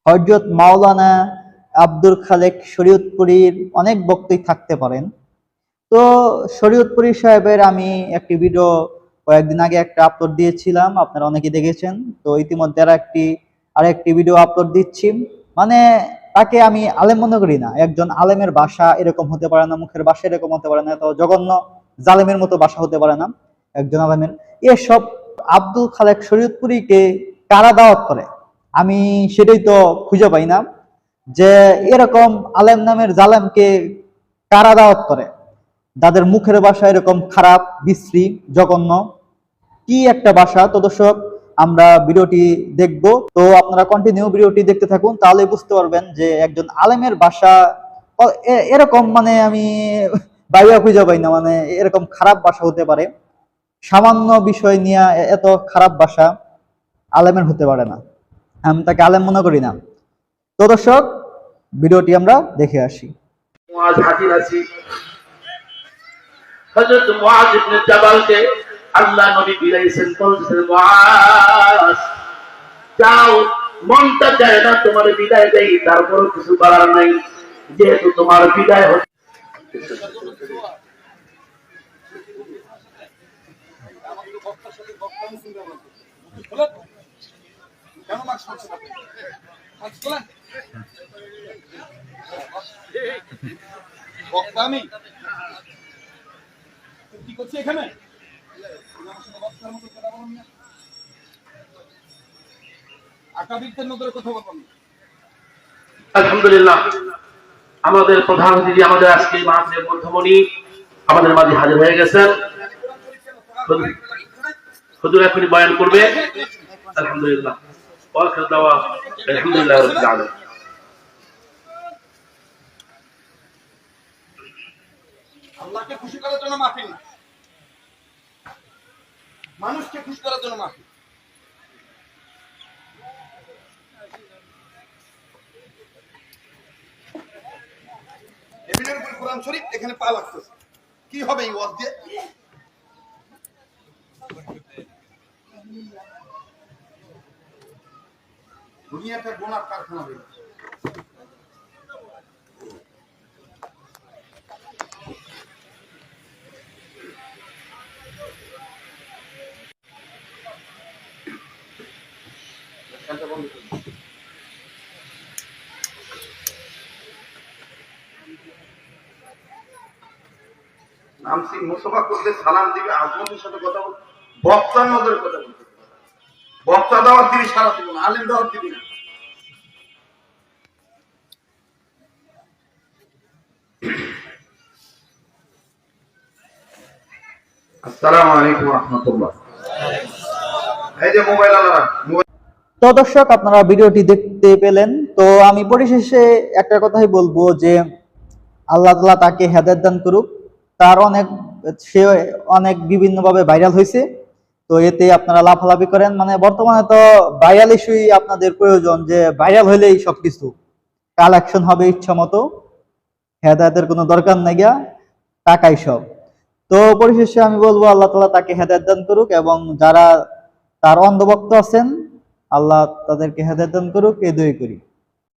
হযরত মাওলানা আব্দুল খালেক শরীয়তপুরীর অনেক বক্তব্য থাকতে পারেন। তো শরীয়তপুরী সাহেবের আমি একটি ভিডিও কয়েকদিন আগে একটা আপলোড দিয়েছিলাম, আপনারা অনেকেই দেখেছেন। তো ইতিমধ্যে আরেকটি ভিডিও আপলোড দিচ্ছি। মানে তাকে আমি আলেম মনে করি না। একজন আলেমের ভাষা এরকম হতে পারে না, মুখের ভাষা এরকম হতে পারে না, তো জঘন্য জালেমের মতো ভাষা হতে পারে না একজন আলেমের। এসব আব্দুল খালেক শরীয়তপুরীকে কারা দাওয়াত করে? আমি সেটাই তো খুঁজে পাই না, যে এরকম আলেম নামের জালেমকে কারা দাওয়াত করে, যাদের মুখের ভাষা এরকম খারাপ, বিশ্রী, জঘন্য, কি একটা ভাষা। তো দর্শক, আমরা ভিডিওটি দেখব। তো আপনারা কন্টিনিউ ভিডিওটি দেখতে থাকুন, তাহলে বুঝতে পারবেন যে একজন আলেমের ভাষা এরকম, মানে আমি বাইরে খুঁজে পাই না, মানে এরকম খারাপ ভাষা হতে পারে। সামান্য বিষয় নিয়ে এত খারাপ ভাষা আলেমের হতে পারে না। আমি তাকে আলেম মনে করি না। তো দর্শক, ভিডিওটি আমরা দেখে আসি। হযরত মুআয ইবনে জাবালকে আল্লাহ নবী বিলাইছেন, বলছেন মুআয যাও, মনটা চায় না তোমার বিদায় দেই, তারপর কিছু বলার নাই, যেহেতু তোমার বিদায় হচ্ছে। আমি কি করছি এখানে? আলহামদুলিল্লাহ, আমাদের প্রধান অতিথি, আমাদের আজকে মাহফিলের মধ্যমণি আমাদের মাঝে হাজির হয়ে গেছেন। হুজুর এখনই বয়ান করবে। আলহামদুলিল্লাহ, আলহামদুলিল্লাহ রাব্বিল আলামিন। আল্লাহকে খুশি করার জন্য মাফি না, মানুষকে খুশি করার জন্য মাফি। এবিনের উপর কোরআন শরীফ, এখানে পা লাগতেছে, কি হবে এই ওয়াজ দিয়ে? দুনিয়াটা গোনার কারখানা হয়ে গেছে। নামছি মুস্তফা করলে সালাম দিবে, আজমতের সাথে কথা বল, বক্তার নজরে কথা বলতে, বক্তা দাওয়াত দিবি সারা জীবন, আলেম দাওয়াত দিবি না। আসসালামু আলাইকুম ওয়া রাহমাতুল্লাহ। এই যে মোবাইল আলাদা। তো দর্শক, আপনারা ভিডিওটি দেখতে পেলেন। তো আমি পরিশেষে একটা কথাই বলবো, যে আল্লাহ তাআলা তাকে হেদায়েত দান করুক। সে অনেক বিভিন্নভাবে ভাইরাল হয়েছে। তো এতে আপনারা লাফালাফি করেন, মানে বর্তমানে তো ভাইরাল ইস্যুই আপনাদের প্রয়োজন, যে ভাইরাল হইলেই সবকিছু কালেকশন হবে ইচ্ছা মতো, হেদায়েতের কোনো দরকার নাই গিয়া, টাকাই সব। তো পরিশেষে আমি বলবো, আল্লাহ তাআলা তাকে হেদায়েত দান করুক, এবং যারা তার অন্ধভক্ত আছেন, আল্লাহ তাদেরকে হেদায়েত দান করুক, এই দোয়া করি।